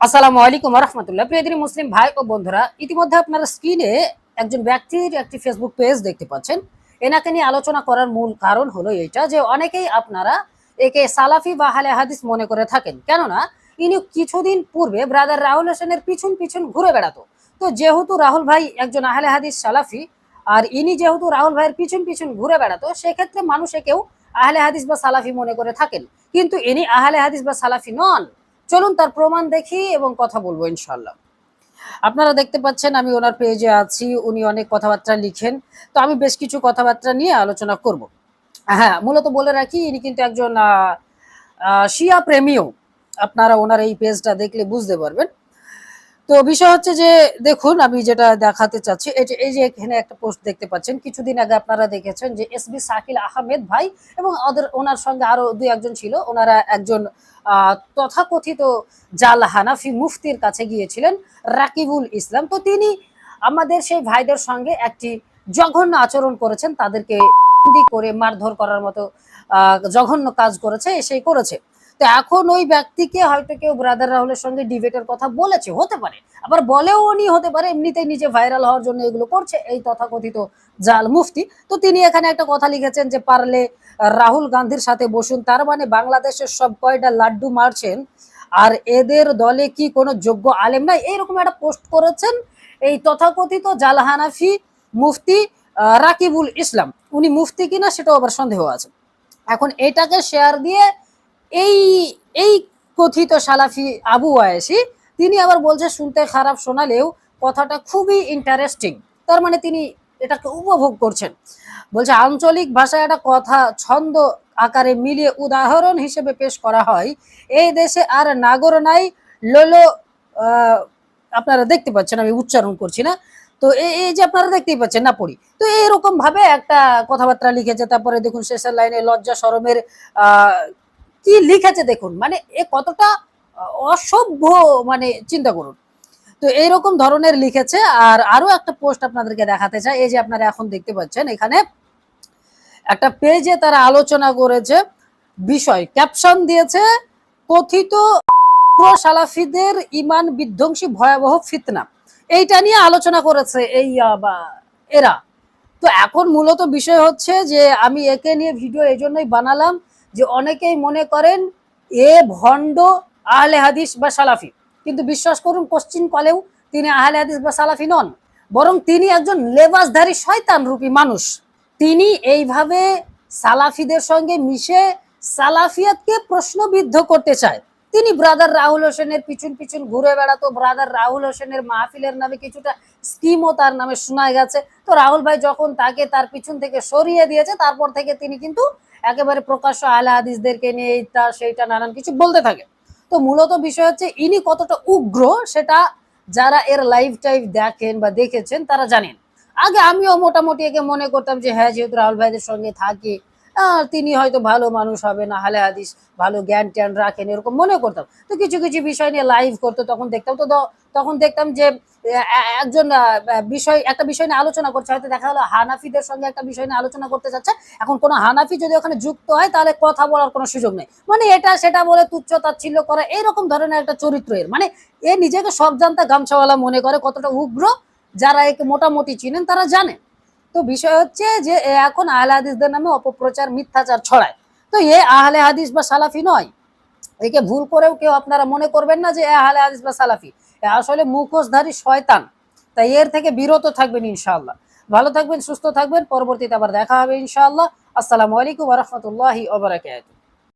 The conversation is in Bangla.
আসসালামু আলাইকুম ওয়া রাহমাতুল্লাহ। প্রিয় দিনী মুসলিম ভাই ও বন্ধুরা, ইতিমধ্যে আপনারা স্ক্রিনে একজন ব্যক্তির একটি ফেসবুক পেজ দেখতে পাচ্ছেন। এনাকে নিয়ে আলোচনা করার মূল কারণ হলো এইটা যে অনেকেই আপনারা একে সালাফি বা আহলে হাদিস মনে করে থাকেন, কেননা ইনি কিছুদিন পূর্বে ব্রাদার রাহুল হোসেনের পিছন পিছন ঘুরে বেড়াতো। তো যেহেতু রাহুল ভাই একজন আহলে হাদিস সালাফি, আর ইনি যেহেতু রাহুল ভাইয়ের পিছন পিছন ঘুরে বেড়াতো, সেক্ষেত্রে মানুষ একেও আহলে হাদিস বা সালাফি মনে করে থাকেন, কিন্তু ইনি আহলে হাদিস বা সালাফি নন। চলুন তার প্রমাণ দেখি এবং কথা বলবো ইনশাল্লাহ। আপনারা দেখতে পাচ্ছেন আমি ওনার পেজে আছি, উনি অনেক কথাবার্তা লিখেন। তো আমি বেশ কিছু কথাবার্তা নিয়ে আলোচনা করব। হ্যাঁ, মূলত বলে রাখি ইনি কিন্তু একজন শিয়া প্রেমীও। আপনারা ওনার এই পেজটা দেখলে বুঝতে পারবেন। তো বিষয় হচ্ছে যে দেখুন, আমি যেটা দেখাতে চাচ্ছি এই যে এখানে একটা পোস্ট দেখতে পাচ্ছেন, কিছুদিন আগে আপনারা দেখেছেন যে এসবি শাকিল আহমেদ ভাই এবং ওনার সঙ্গে আরো দুই একজন ছিল, ওনারা একজন তথাকথিত জাল হানাফি মুফতির কাছে গিয়েছিলেন, রাকিবুল ইসলাম। তো তিনি আমাদের সেই ভাইদের সঙ্গে একটি জঘন্য আচরণ করেছেন, তাদেরকে করে মারধর করার মতো জঘন্য কাজ করেছে, সেই করেছে। তো এখন ওই ব্যক্তিকে হয়তো কেউ ব্রাদার রাহুলের সঙ্গে ডিবেটের কথা বলেছে, হতে পারে, আবার বলেও উনি হতে পারে এমনিতেই নিজে ভাইরাল হওয়ার জন্য এগুলো করছে এই তথাকথিত জাল মুফতি। তো তিনি এখানে একটা কথা লিখেছেন যে পারলে রাহুল গান্ধীর সাথে বসুন, তার মানে বাংলাদেশের সব কয়টা লাড্ডু মারছেন আর এদের দলে কি কোনো যোগ্য আলেম নাই, এইরকম একটা পোস্ট করেছেন এই তথাকথিত জাল হানাফি মুফতি রাকিবুল ইসলাম। উনি মুফতি কিনা সেটাও আবার সন্দেহ আছে। এখন এটাকে শেয়ার দিয়ে এই এই কথিত সালাফি আবু ওয়াইসি তিনি আবার বলছে শুনতে খারাপ শোনালেও কথাটা খুবই ইন্টারেস্টিং, তার মানে তিনি এটাকে উপভোগ করছেন। বলছে আঞ্চলিক ভাষায় একটা কথা ছন্দ আকারে মিলিয়ে উদাহরণ হিসেবে পেশ করা হয়, এই দেশে আর নাগর নাই লোলো। আপনারা দেখতে পাচ্ছেন আমি উচ্চারণ করছি না, তো এই যে আপনারা দেখতেই পাচ্ছেন না পড়ি, তো এইরকম ভাবে একটা কথাবার্তা লিখেছে। তারপরে দেখুন শেষের লাইনে লজ্জা শরমের কি লিখেছে দেখুন, মানে এ কতটা অসভ্য, মানে চিন্তা করুন। তো এইরকম ধরনের লিখেছে। আর আরো একটা পোস্ট আপনাদেরকে দেখাতে চাই, এই যে আপনারা এখন দেখতে পাচ্ছেন এখানে একটা পেজে তারা আলোচনা করেছে, বিষয় ক্যাপশন দিয়েছে কথিত সালাফিদের ইমান বিধ্বংসী ভয়াবহ ফিতনা, এইটা নিয়ে আলোচনা করেছে এই এরা। তো এখন মূলত বিষয় হচ্ছে যে আমি একে নিয়ে ভিডিও এই জন্যই বানালাম যে অনেকেই মনে করেন এ ভণ্ড আহলে হাদিস বা সালাফি, কিন্তু বিশ্বাস করুন কোশ্চিন কলেও তিনি আহলে হাদিস বা সালাফি নন, বরং তিনি একজন লেবাসধারী শয়তান রূপী মানুষ। তিনি এইভাবে সালাফিদের সঙ্গে মিশে সালাফিয়াতকে প্রশ্নবিদ্ধ করতে চায়। তিনি ব্রাদার রাহুল হোসেনের পিছন পিছন ঘুরে বেড়াতো, ব্রাদার রাহুল হোসেনের মাহফিলের নামে কিছুটা স্কিমও তার নামে শোনা গেছে। তো রাহুল ভাই যখন তাকে তার পিছন থেকে সরিয়ে দিয়েছে, তারপর থেকে তিনি কিন্তু একেবারে প্রকাশ্য আহলে হাদিসদেরকে নিয়ে এইটা সেইটা নানান কিছু বলতে থাকে। তো মূলত বিষয় হচ্ছে ইনি কতটা উগ্র সেটা যারা এর লাইভ টাইভ দেখেন বা দেখেছেন তারা জানেন। আগে আমিও মোটামুটি একে মনে করতাম যে হ্যাঁ, যেহেতু রাহুল ভাইদের সঙ্গে থাকি তিনি হয়তো ভালো মানুষ হবেন, আহলে হাদিস ভালো জ্ঞান ট্যান রাখেন, এরকম মনে করতাম। তো কিছু কিছু বিষয় নিয়ে লাইভ করতো, তখন দেখতাম। তো তখন দেখতাম যে একজন একটা বিষয় নিয়ে আলোচনা করছে, হয়তো দেখা হলো হানাফিদের সঙ্গে একটা বিষয় নিয়ে আলোচনা করতে চাচ্ছে। এখন কোনো হানাফি যদি ওখানে যুক্ত হয় তাহলে কথা বলার কোনো সুযোগ নেই, মানে এটা সেটা বলে তুচ্ছ তাচ্ছিল্য করা, এরকম ধরনের একটা চরিত্র এর। মানে এ নিজেকে সব জানতা গামছাওয়ালা মনে করে, কতটা উগ্র যারা একে মোটামুটি চিনেন তারা জানে। তো বিষয় হচ্ছে যে এখন আহলে হাদিসদের নামে অপপ্রচার মিথ্যাচার ছড়ায়। তো এ আহলে হাদিস বা সালাফি নয়, একে ভুল করেও কেউ আপনারা মনে করবেন না যে আহলে হাদিস বা সালাফি, আসলে মুখোশধারী শয়তান। তাই এর থেকে বিরত থাকবেন ইনশাআল্লাহ। ভালো থাকবেন, সুস্থ থাকবেন, পরবর্তীতে আবার দেখা হবে ইনশাআল্লাহ। আসসালামু আলাইকুম ওয়া রাহমাতুল্লাহি ওয়া বারাকাতুহু।